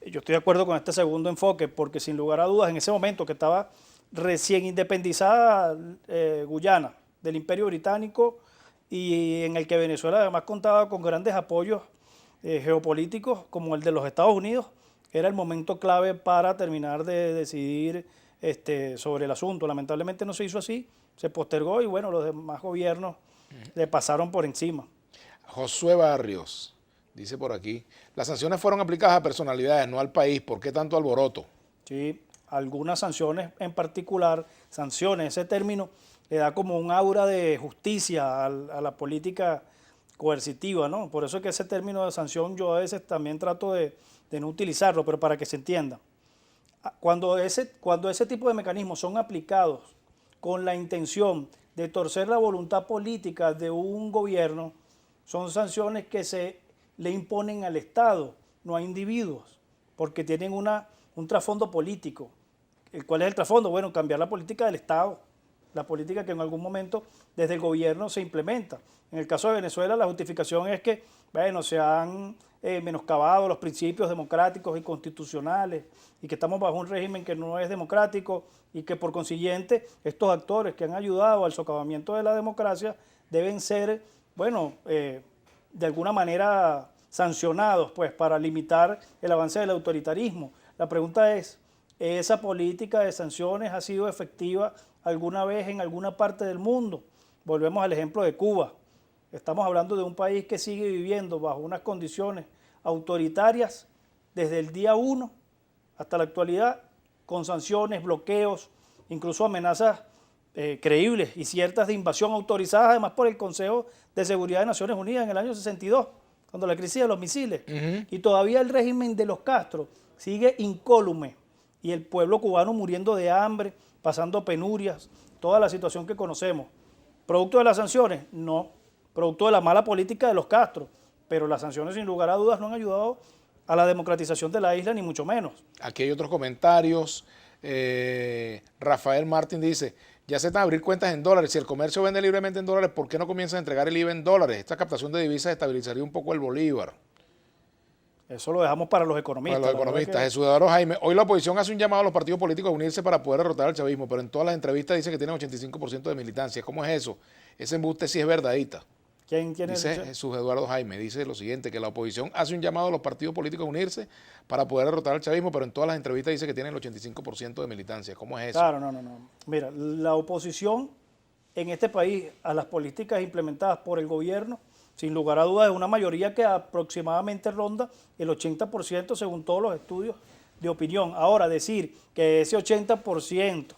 Speaker 2: Yo estoy de acuerdo con este segundo enfoque, porque sin lugar a dudas, en ese momento que estaba recién independizada Guyana del Imperio Británico, y en el que Venezuela además contaba con grandes apoyos geopolíticos como el de los Estados Unidos, era el momento clave para terminar de decidir sobre el asunto. Lamentablemente no se hizo así, se postergó y bueno, los demás gobiernos le pasaron por encima.
Speaker 1: Josué Barrios dice por aquí, las sanciones fueron aplicadas a personalidades, no al país. ¿Por qué tanto alboroto?
Speaker 2: Sí, algunas sanciones en particular, sanciones, ese término le da como un aura de justicia a la política coercitiva, ¿no? Por eso es que ese término de sanción yo a veces también trato de no utilizarlo, pero para que se entienda. Cuando ese tipo de mecanismos son aplicados con la intención de torcer la voluntad política de un gobierno, son sanciones que se le imponen al Estado, no a individuos, porque tienen un trasfondo político. ¿Cuál es el trasfondo? Bueno, cambiar la política del Estado, la política que en algún momento desde el gobierno se implementa. En el caso de Venezuela, la justificación es que, bueno, se han menoscabado los principios democráticos y constitucionales y que estamos bajo un régimen que no es democrático y que por consiguiente estos actores que han ayudado al socavamiento de la democracia deben ser, bueno, de alguna manera sancionados, pues, para limitar el avance del autoritarismo. La pregunta es, ¿esa política de sanciones ha sido efectiva alguna vez en alguna parte del mundo? Volvemos al ejemplo de Cuba. Estamos hablando de un país que sigue viviendo bajo unas condiciones autoritarias desde el día 1 hasta la actualidad, con sanciones, bloqueos, incluso amenazas creíbles y ciertas de invasión autorizadas además por el Consejo de Seguridad de Naciones Unidas en el año 62, cuando la crisis de los misiles. Y todavía el régimen de los Castro sigue incólume y el pueblo cubano muriendo de hambre, pasando penurias, toda la situación que conocemos. ¿Producto de las sanciones? No. Producto de la mala política de los Castro, pero las sanciones sin lugar a dudas no han ayudado a la democratización de la isla, ni mucho menos.
Speaker 1: Aquí hay otros comentarios. Rafael Martín dice, ya se están a abrir cuentas en dólares. Si el comercio vende libremente en dólares, ¿por qué no comienzan a entregar el IVA en dólares? Esta captación de divisas estabilizaría un poco el bolívar.
Speaker 2: Eso lo dejamos para los economistas.
Speaker 1: Para los economistas. Jesús Eduardo Jaime, hoy la oposición hace un llamado a los partidos políticos a unirse para poder derrotar al chavismo, pero en todas las entrevistas dice que tienen 85% de militancia. ¿Cómo es eso? Ese embuste sí es verdadita.
Speaker 2: ¿Quién
Speaker 1: Dice
Speaker 2: es?
Speaker 1: Jesús Eduardo Jaime, dice lo siguiente, que la oposición hace un llamado a los partidos políticos a unirse para poder derrotar al chavismo, pero en todas las entrevistas dice que tienen el 85% de militancia. ¿Cómo es eso?
Speaker 2: Claro, no. Mira, la oposición en este país a las políticas implementadas por el gobierno, sin lugar a dudas, es una mayoría que aproximadamente ronda el 80% según todos los estudios de opinión. Ahora, decir que ese 80%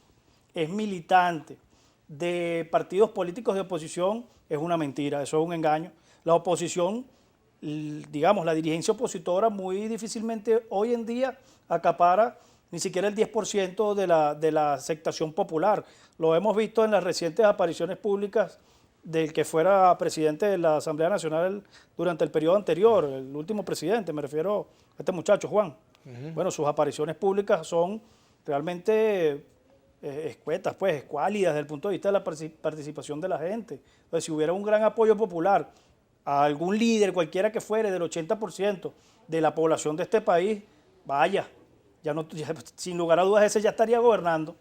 Speaker 2: es militante de partidos políticos de oposición es una mentira, eso es un engaño. La oposición, digamos, la dirigencia opositora muy difícilmente hoy en día acapara ni siquiera el 10% de la aceptación popular. Lo hemos visto en las recientes apariciones públicas del que fuera presidente de la Asamblea Nacional durante el periodo anterior, el último presidente, me refiero a este muchacho, Juan. Bueno, sus apariciones públicas son realmente escuetas, pues escuálidas desde el punto de vista de la participación de la gente. Entonces, si hubiera un gran apoyo popular a algún líder, cualquiera que fuere, del 80% de la población de este país, vaya, sin lugar a dudas ese ya estaría gobernando.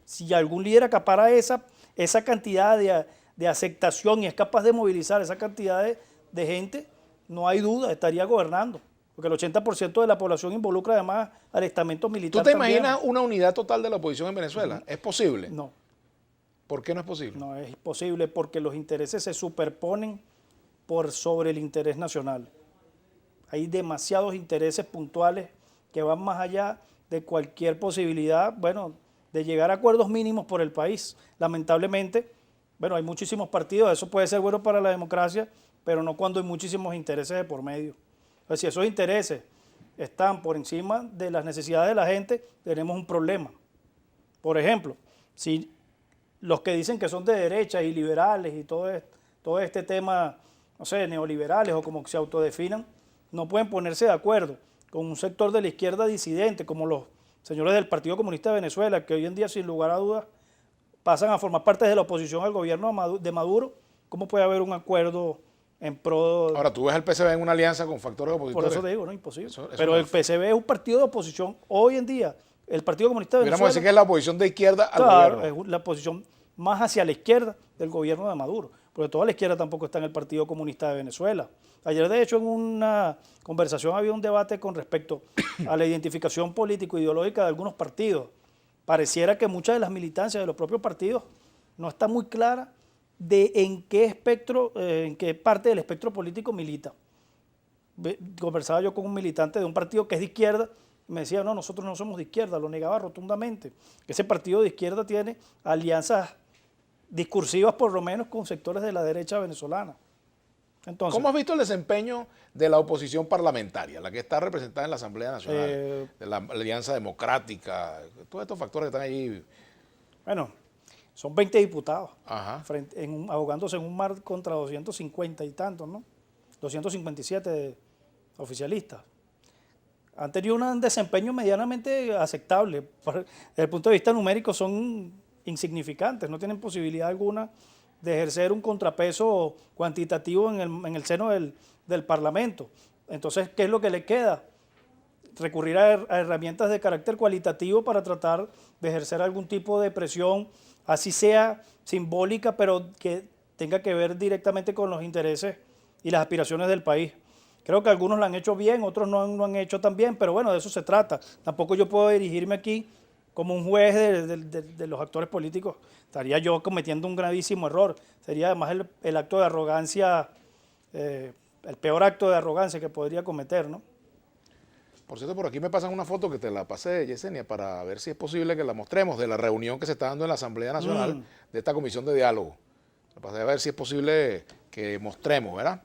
Speaker 2: Si algún líder acapara esa cantidad de aceptación y es capaz de movilizar esa cantidad de gente, no hay duda, estaría gobernando. Porque el 80% de la población involucra además al estamento militar.
Speaker 1: ¿Tú te
Speaker 2: también.
Speaker 1: imaginas una unidad total de la oposición en Venezuela? ¿Es posible?
Speaker 2: No,
Speaker 1: ¿Por qué no es posible?
Speaker 2: no es posible porque los intereses se superponen por sobre el interés nacional. Hay demasiados intereses puntuales que van más allá de cualquier posibilidad, bueno, de llegar a acuerdos mínimos por el país. Lamentablemente, bueno, hay muchísimos partidos, eso puede ser bueno para la democracia, pero no cuando hay muchísimos intereses de por medio. Entonces, si esos intereses están por encima de las necesidades de la gente, tenemos un problema. Por ejemplo, si los que dicen que son de derecha y liberales y todo este tema, no sé, neoliberales o como se autodefinan, no pueden ponerse de acuerdo con un sector de la izquierda disidente, como los señores del Partido Comunista de Venezuela, que hoy en día, sin lugar a dudas, pasan a formar parte de la oposición al gobierno de Maduro, ¿cómo puede haber un acuerdo en pro?
Speaker 1: Ahora, tú ves al PCB en una alianza con factores opositores.
Speaker 2: Por eso te digo, no, imposible.
Speaker 1: Eso
Speaker 2: pero
Speaker 1: no
Speaker 2: el PCB es un partido de oposición hoy en día. El Partido Comunista de Venezuela,
Speaker 1: Pudiéramos decir que es la oposición de izquierda al
Speaker 2: claro,
Speaker 1: gobierno.
Speaker 2: es la posición más hacia la izquierda del gobierno de Maduro, porque toda la izquierda tampoco está en el Partido Comunista de Venezuela. Ayer, de hecho, en una conversación había un debate con respecto a la identificación político-ideológica de algunos partidos. Pareciera que muchas de las militancias de los propios partidos no está muy clara de en qué espectro, en qué parte del espectro político milita. Conversaba yo con un militante de un partido que es de izquierda, me decía, no, nosotros no somos de izquierda, lo negaba rotundamente. Ese partido de izquierda tiene alianzas discursivas por lo menos con sectores de la derecha venezolana. Entonces,
Speaker 1: ¿cómo has visto el desempeño de la oposición parlamentaria, la que está representada en la Asamblea Nacional, de la Alianza Democrática, todos estos factores que están allí?
Speaker 2: Bueno, son 20 diputados,
Speaker 1: Ajá.
Speaker 2: ahogándose en un mar contra 250 y tantos, ¿no? 257 oficialistas. Han tenido un desempeño medianamente aceptable. Desde el punto de vista numérico son insignificantes, no tienen posibilidad alguna de ejercer un contrapeso cuantitativo en el seno del Parlamento. Entonces, ¿qué es lo que le queda? Recurrir a herramientas de carácter cualitativo para tratar de ejercer algún tipo de presión, así sea simbólica, pero que tenga que ver directamente con los intereses y las aspiraciones del país. Creo que algunos lo han hecho bien, otros no han hecho tan bien, pero bueno, de eso se trata. Tampoco yo puedo dirigirme aquí como un juez de los actores políticos. Estaría yo cometiendo un gravísimo error. Sería además el acto de arrogancia, el peor acto de arrogancia que podría cometer, ¿no?
Speaker 1: Por cierto, por aquí me pasan una foto que te la pasé, Yesenia, para ver si es posible que la mostremos, de la reunión que se está dando en la Asamblea Nacional de esta comisión de diálogo. La pasé a ver si es posible que mostremos, ¿verdad?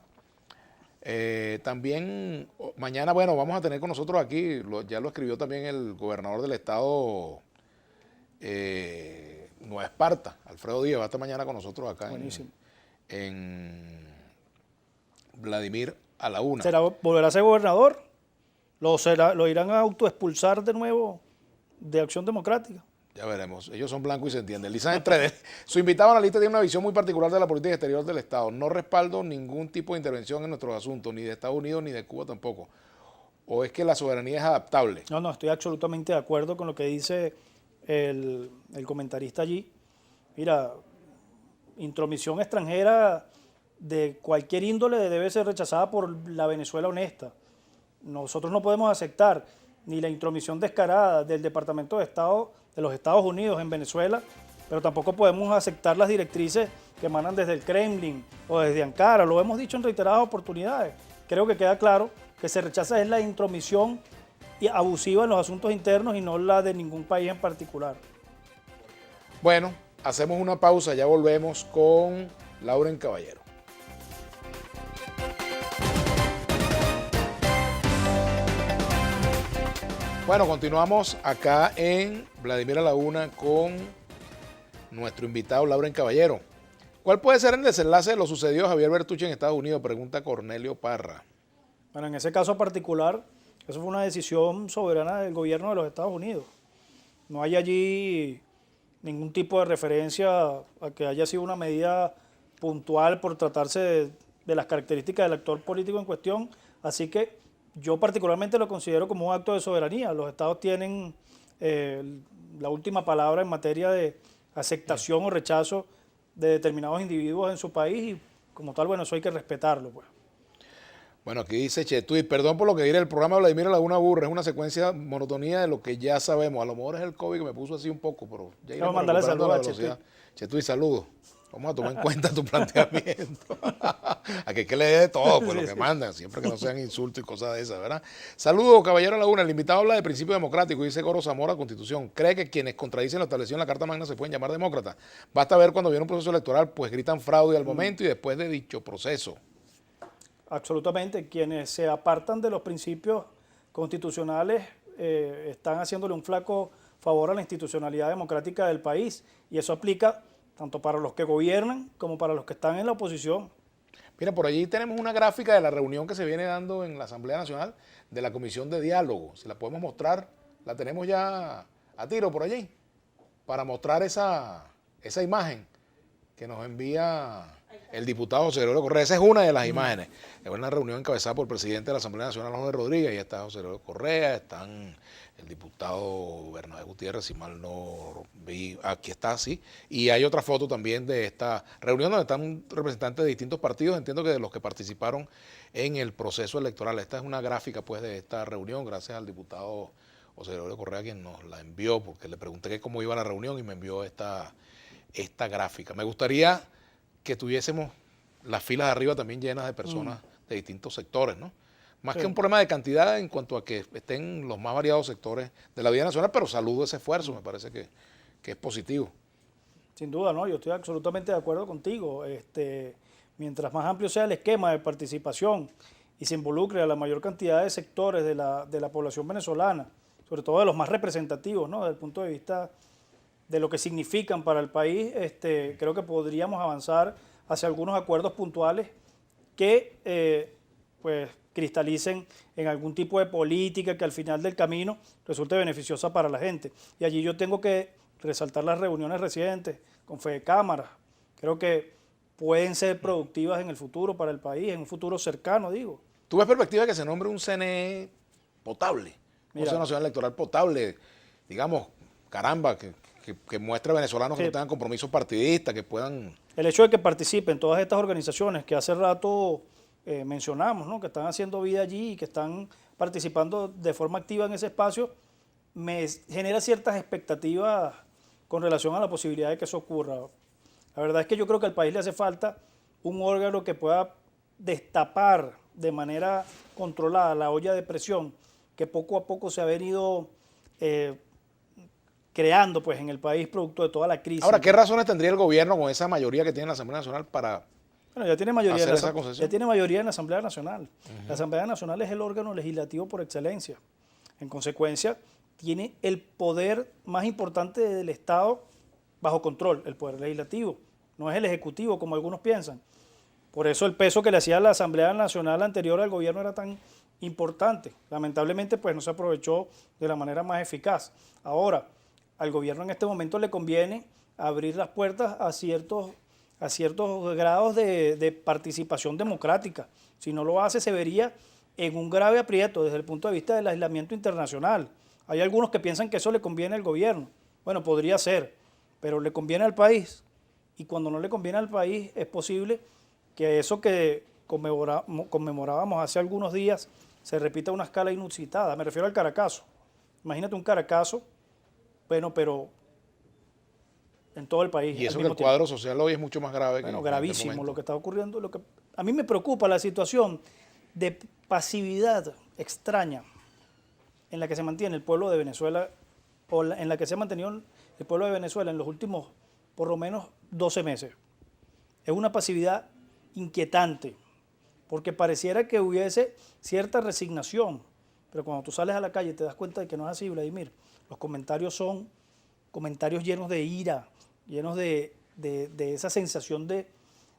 Speaker 1: También mañana, bueno, vamos a tener con nosotros aquí, ya lo escribió también el gobernador del estado Nueva Esparta, Alfredo Díaz, va a estar mañana con nosotros acá en Vladimir a la 1.
Speaker 2: ¿Volverá a ser gobernador? ¿Lo irán a autoexpulsar de nuevo de Acción Democrática?
Speaker 1: Ya veremos. Ellos son blancos y se entienden. Lizán Entredes, su invitado analista tiene una visión muy particular de la política exterior del Estado. No respaldo ningún tipo de intervención en nuestros asuntos, ni de Estados Unidos ni de Cuba tampoco. ¿O es que la soberanía es adaptable?
Speaker 2: No, estoy absolutamente de acuerdo con lo que dice el comentarista allí. Mira, intromisión extranjera de cualquier índole debe ser rechazada por la Venezuela honesta. Nosotros no podemos aceptar ni la intromisión descarada del Departamento de Estado de los Estados Unidos en Venezuela, pero tampoco podemos aceptar las directrices que emanan desde el Kremlin o desde Ankara. Lo hemos dicho en reiteradas oportunidades. Creo que queda claro que se rechaza es la intromisión abusiva en los asuntos internos y no la de ningún país en particular.
Speaker 1: Bueno, hacemos una pausa, ya volvemos con Lauren Caballero. Bueno, continuamos acá en Vladimir a la 1 con nuestro invitado Lauren Caballero. ¿Cuál puede ser el desenlace de lo sucedido a Javier Bertucci en Estados Unidos? Pregunta Cornelio Parra.
Speaker 2: Bueno, en ese caso particular, eso fue una decisión soberana del gobierno de los Estados Unidos. No hay allí ningún tipo de referencia a que haya sido una medida puntual por tratarse de las características del actor político en cuestión. Así que yo particularmente lo considero como un acto de soberanía. Los estados tienen la última palabra en materia de aceptación o rechazo de determinados individuos en su país y como tal, bueno, eso hay que respetarlo, pues.
Speaker 1: Bueno, aquí dice Chetuy, perdón por lo que diré, el programa Vladimir Laguna aburre, es una secuencia monotonía de lo que ya sabemos. A lo mejor es el COVID que me puso así un poco, pero ya
Speaker 2: Vamos a
Speaker 1: iremos
Speaker 2: mandarle
Speaker 1: recuperando
Speaker 2: saludos
Speaker 1: la
Speaker 2: a Chetuy.
Speaker 1: velocidad. Chetuy, saludos. Vamos a tomar en cuenta tu planteamiento. A que le dé de todo, pues lo que mandan, siempre que no sean insultos y cosas de esas, ¿verdad? Saludos, caballero Laguna. El invitado habla de principio democrático, dice Coro Zamora, Constitución. ¿Cree que quienes contradicen lo establecido en la Carta Magna se pueden llamar demócratas? Basta ver cuando viene un proceso electoral, pues gritan fraude al momento y después de dicho proceso.
Speaker 2: Absolutamente. Quienes se apartan de los principios constitucionales están haciéndole un flaco favor a la institucionalidad democrática del país. Y eso aplica tanto para los que gobiernan como para los que están en la oposición.
Speaker 1: Mira, por allí tenemos una gráfica de la reunión que se viene dando en la Asamblea Nacional de la Comisión de Diálogo. Si la podemos mostrar, la tenemos ya a tiro por allí, para mostrar esa imagen que nos envía el diputado José Gregorio Correa. Esa es una de las imágenes. Es una reunión encabezada por el presidente de la Asamblea Nacional, Jorge Rodríguez, y está José Gregorio Correa, están el diputado Bernabé Gutiérrez, si mal no vi, aquí está, sí. Y hay otra foto también de esta reunión donde están representantes de distintos partidos, entiendo que de los que participaron en el proceso electoral. Esta es una gráfica pues de esta reunión, gracias al diputado José Gregorio Correa quien nos la envió, porque le pregunté que cómo iba la reunión y me envió esta gráfica. Me gustaría que tuviésemos las filas de arriba también llenas de personas de distintos sectores, ¿no? Más que un problema de cantidad en cuanto a que estén los más variados sectores de la vida nacional, pero saludo ese esfuerzo, me parece que es positivo.
Speaker 2: Sin duda, ¿no? Yo estoy absolutamente de acuerdo contigo. Mientras más amplio sea el esquema de participación y se involucre a la mayor cantidad de sectores de la población venezolana, sobre todo de los más representativos, ¿no? Desde el punto de vista de lo que significan para el país, creo que podríamos avanzar hacia algunos acuerdos puntuales que pues cristalicen en algún tipo de política que al final del camino resulte beneficiosa para la gente. Y allí yo tengo que resaltar las reuniones recientes con Fedecámaras. Creo que pueden ser productivas en el futuro para el país, en un futuro cercano, digo.
Speaker 1: ¿Tú ves perspectiva de que se nombre un CNE potable? Un Consejo Nacional Electoral potable, digamos, caramba, que muestre a venezolanos que no tengan compromisos partidistas, que puedan...
Speaker 2: El hecho de que participen todas estas organizaciones que hace rato mencionamos, ¿no? Que están haciendo vida allí y que están participando de forma activa en ese espacio, me genera ciertas expectativas con relación a la posibilidad de que eso ocurra. La verdad es que yo creo que al país le hace falta un órgano que pueda destapar de manera controlada la olla de presión que poco a poco se ha venido creando pues, en el país producto de toda la crisis.
Speaker 1: Ahora, ¿qué razones tendría el gobierno con esa mayoría que tiene la Asamblea Nacional para
Speaker 2: bueno, ya tiene mayoría,
Speaker 1: hacer esa concesión?
Speaker 2: Ya tiene mayoría en la Asamblea Nacional. La Asamblea Nacional es el órgano legislativo por excelencia. En consecuencia, tiene el poder más importante del Estado bajo control, el poder legislativo. No es el ejecutivo, como algunos piensan. Por eso el peso que le hacía la Asamblea Nacional anterior al gobierno era tan importante. Lamentablemente, pues no se aprovechó de la manera más eficaz. Ahora, al gobierno en este momento le conviene abrir las puertas a ciertos grados de participación democrática. Si no lo hace, se vería en un grave aprieto desde el punto de vista del aislamiento internacional. Hay algunos que piensan que eso le conviene al gobierno. Bueno, podría ser, pero le conviene al país. Y cuando no le conviene al país, es posible que eso que conmemorábamos hace algunos días se repita a una escala inusitada. Me refiero al Caracazo. Imagínate un Caracazo, bueno, pero en todo el país.
Speaker 1: Y eso que el cuadro social hoy es mucho más grave.
Speaker 2: Bueno, gravísimo lo que está ocurriendo. A mí me preocupa la situación de pasividad extraña en la que se mantiene el pueblo de Venezuela, o en la que se ha mantenido el pueblo de Venezuela en los últimos, por lo menos, 12 meses. Es una pasividad inquietante, porque pareciera que hubiese cierta resignación, pero cuando tú sales a la calle te das cuenta de que no es así, Vladimir. Los comentarios son comentarios llenos de ira, llenos de esa sensación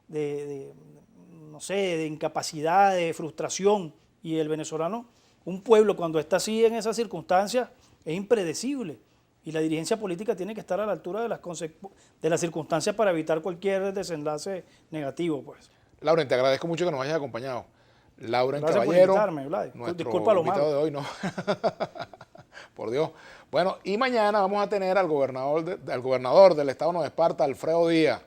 Speaker 2: no sé, de incapacidad, de frustración. Y el venezolano, un pueblo cuando está así en esas circunstancias, es impredecible. Y la dirigencia política tiene que estar a la altura de las circunstancias para evitar cualquier desenlace negativo, pues.
Speaker 1: Lauren, te agradezco mucho que nos hayas acompañado. Lauren
Speaker 2: Gracias por
Speaker 1: Caballero,
Speaker 2: invitarme, Vlad.
Speaker 1: nuestro
Speaker 2: Disculpa lo
Speaker 1: invitado
Speaker 2: malo.
Speaker 1: de hoy, ¿no? Por Dios. Bueno, y mañana vamos a tener al gobernador del estado Nueva Esparta, Alfredo Díaz,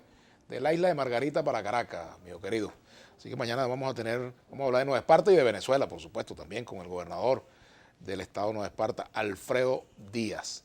Speaker 1: de la isla de Margarita para Caracas, mío querido. Así que mañana vamos a hablar de Nueva Esparta y de Venezuela, por supuesto, también con el gobernador del estado Nueva Esparta, Alfredo Díaz.